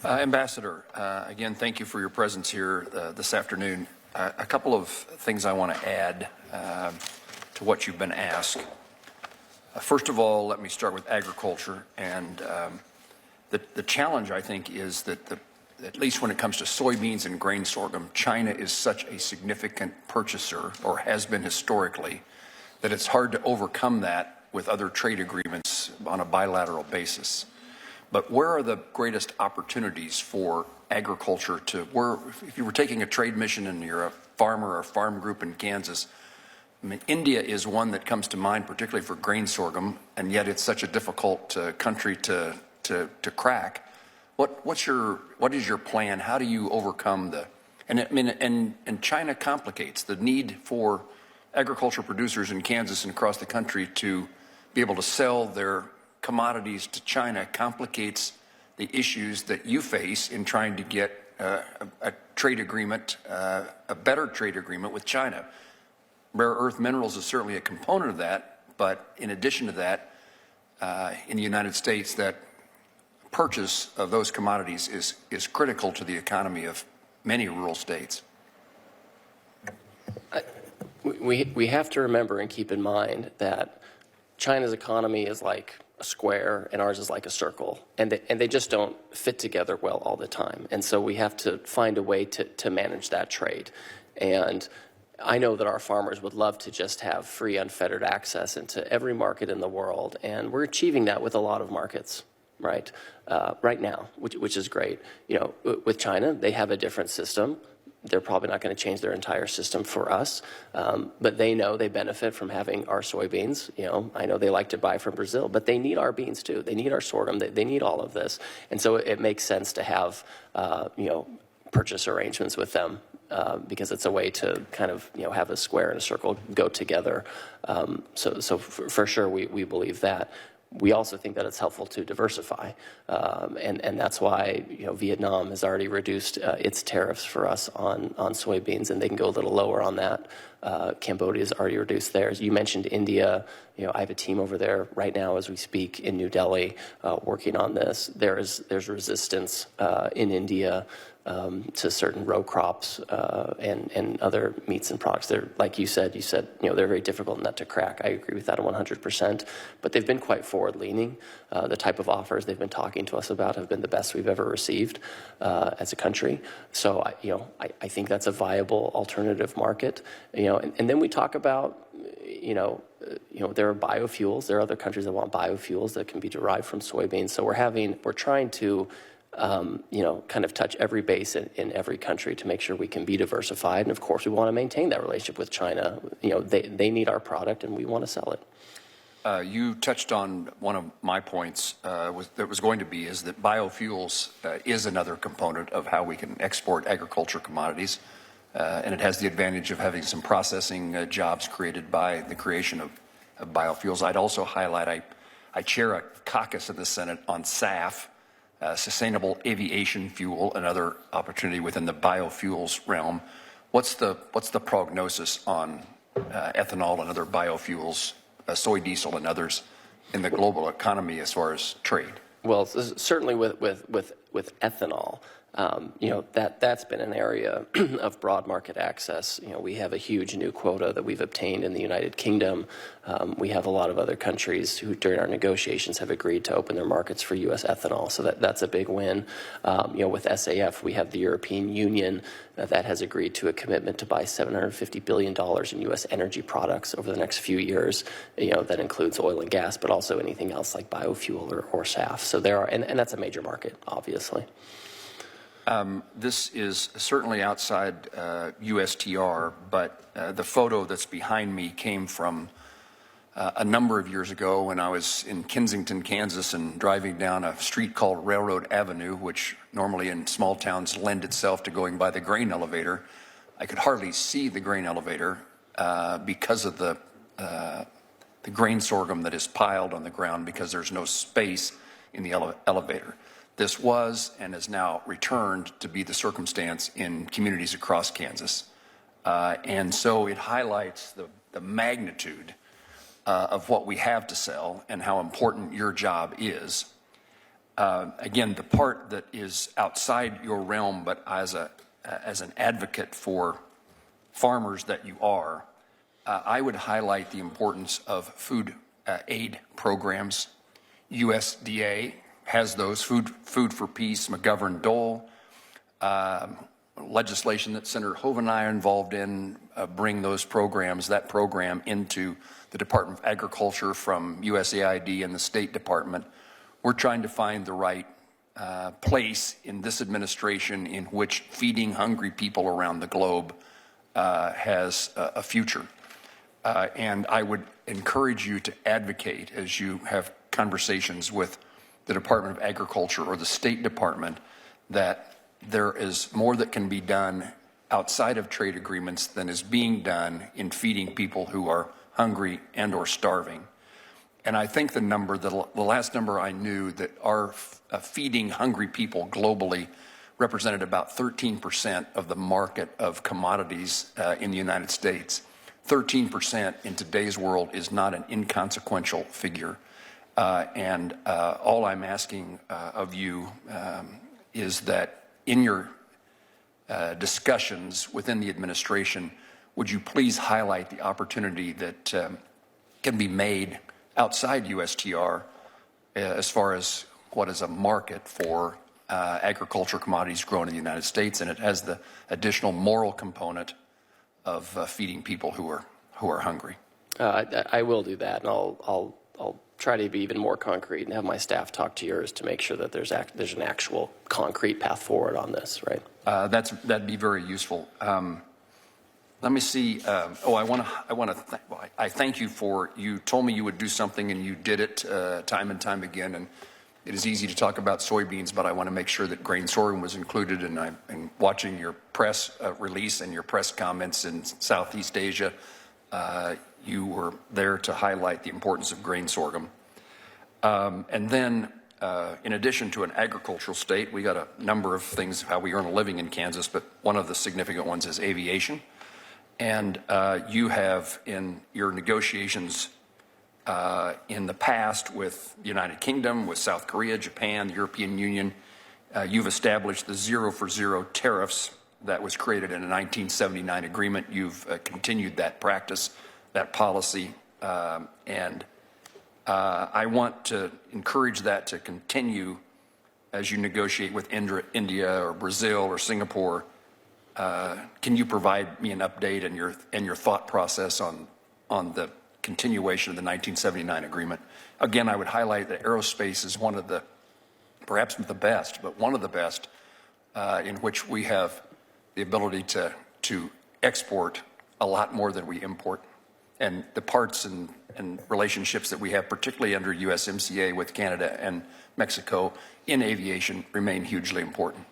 Ambassador, again, thank you for your presence here this afternoon. A couple of things I want to add to what you've been asked. First of all, let me start with agriculture. And the challenge, I think, is that at least when it comes to soybeans and grain sorghum, China is such a significant purchaser, or has been historically, that it's hard to overcome that with other trade agreements on a bilateral basis. But where are the greatest opportunities for agriculture if you were taking a trade mission and you're a farmer or farm group in Kansas, I mean, India is one that comes to mind, particularly for grain sorghum, and yet it's such a difficult country to crack. What is your plan? How do you overcome and China complicates the need for agriculture producers in Kansas and across the country to be able to sell their commodities to China complicates the issues that you face in trying to get a trade agreement, a better trade agreement with China. Rare earth minerals is certainly a component of that, but in addition to that, in the United States, that purchase of those commodities is critical to the economy of many rural states. We have to remember and keep in mind that China's economy is like a square and ours is like a circle, and they just don't fit together well all the time. And so we have to find a way to manage that trade. And I know that our farmers would love to just have free, unfettered access into every market in the world, and we're achieving that with a lot of markets, right? Right now, which is great. You know, with China, they have a different system. They're probably not going to change their entire system for us, but they know they benefit from having our soybeans. You know, I know they like to buy from Brazil, but they need our beans too. They need our sorghum. They need all of this, and so it makes sense to have purchase arrangements with them because it's a way to kind of have a square and a circle go together. So for sure we believe that. We also think that it's helpful to diversify, and that's why Vietnam has already reduced its tariffs for us on soybeans, and they can go a little lower on that. Cambodia has already reduced theirs. You mentioned India. I have a team over there right now as we speak in New Delhi working on this. There's resistance in India to certain row crops and other meats and products. They're, like you said, they're very difficult nut to crack. I agree with that 100%. But they've been quite forward-leaning. The type of offers they've been talking to us about have been the best we've ever received as a country. So I think that's a viable alternative market. And then we talk about there are biofuels. There are other countries that want biofuels that can be derived from soybeans. So we're trying to kind of touch every base in every country to make sure we can be diversified. And of course, we want to maintain that relationship with China. They need our product and we want to sell it. You touched on one of my points that was going to be is that biofuels is another component of how we can export agriculture commodities. And it has the advantage of having some processing jobs created by the creation of biofuels. I'd also highlight, I chair a caucus in the Senate on SAF, sustainable aviation fuel, another opportunity within the biofuels realm. What's the prognosis on ethanol and other biofuels, soy diesel and others in the global economy as far as trade? Well, certainly with ethanol, that's been an area of broad market access. We have a huge new quota that we've obtained in the United Kingdom. We have a lot of other countries who, during our negotiations, have agreed to open their markets for U.S. ethanol. So that's a big win. With SAF, we have the European Union that has agreed to a commitment to buy $750 billion in U.S. energy products over the next few years. That includes oil and gas, but also anything else like biofuel or SAF. So there are, and that's a major market, obviously. This is certainly outside USTR, but the photo that's behind me came from a number of years ago when I was in Kensington, Kansas, and driving down a street called Railroad Avenue, which normally in small towns lend itself to going by the grain elevator. I could hardly see the grain elevator because of the grain sorghum that is piled on the ground because there's no space in the elevator. This was and is now returned to be the circumstance in communities across Kansas. And so it highlights the magnitude of what we have to sell and how important your job is. Again, the part that is outside your realm, but as an advocate for farmers that you are, I would highlight the importance of food aid programs. USDA has those, Food for Peace, McGovern-Dole, legislation that Senator Hoeven and I are involved in, bring that program into the Department of Agriculture from USAID and the State Department. We're trying to find the right place in this administration in which feeding hungry people around the globe has a future. And I would encourage you to advocate as you have conversations with the Department of Agriculture or the State Department that there is more that can be done outside of trade agreements than is being done in feeding people who are hungry and or starving. And I think the last number I knew that our feeding hungry people globally represented about 13% of the market of commodities in the United States. 13% in today's world is not an inconsequential figure. And all I'm asking of you is that in your discussions within the administration, would you please highlight the opportunity that can be made outside USTR as far as what is a market for agriculture commodities grown in the United States, and it has the additional moral component of feeding people who are hungry. I will do that, and I'll try to be even more concrete and have my staff talk to yours to make sure that there's an actual concrete path forward on this, right? That'd be very useful. Let me see. I thank you for, you told me you would do something and you did it time and time again. And it is easy to talk about soybeans, but I want to make sure that grain sorghum was included. And I'm watching your press release and your press comments in Southeast Asia. You were there to highlight the importance of grain sorghum. And then, in addition to an agricultural state, we got a number of things, how we earn a living in Kansas, but one of the significant ones is aviation. And you have, in your negotiations in the past with the United Kingdom, with South Korea, Japan, the European Union, you've established the 0 for 0 tariffs that was created in a 1979 agreement. You've continued that practice, that policy, and I want to encourage that to continue as you negotiate with India or Brazil or Singapore. Can you provide me an update and your thought process on the continuation of the 1979 agreement? Again, I would highlight that aerospace is one of the, perhaps the best, but one of the best in which we have the ability to export a lot more than we import. And the parts and relationships that we have, particularly under USMCA with Canada and Mexico in aviation, remain hugely important.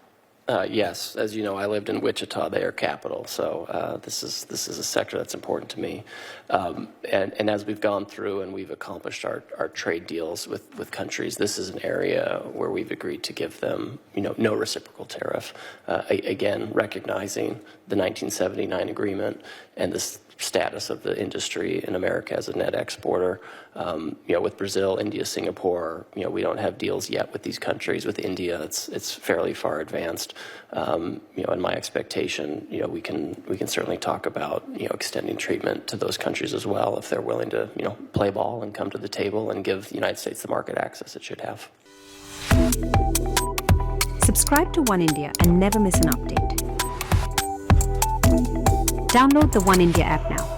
Yes, as you know, I lived in Wichita, their capital, so this is a sector that's important to me. And as we've gone through and we've accomplished our trade deals with countries, this is an area where we've agreed to give them, no reciprocal tariff. Again, recognizing the 1979 agreement and this status of the industry in America as a net exporter. With Brazil, India, Singapore, we don't have deals yet with these countries. With India, it's fairly far advanced. And my expectation, we can certainly talk about, extending treatment to those countries as well if they're willing to, play ball and come to the table and give the United States the market access it should have. Subscribe to Oneindia and never miss an update. Download the Oneindia app now.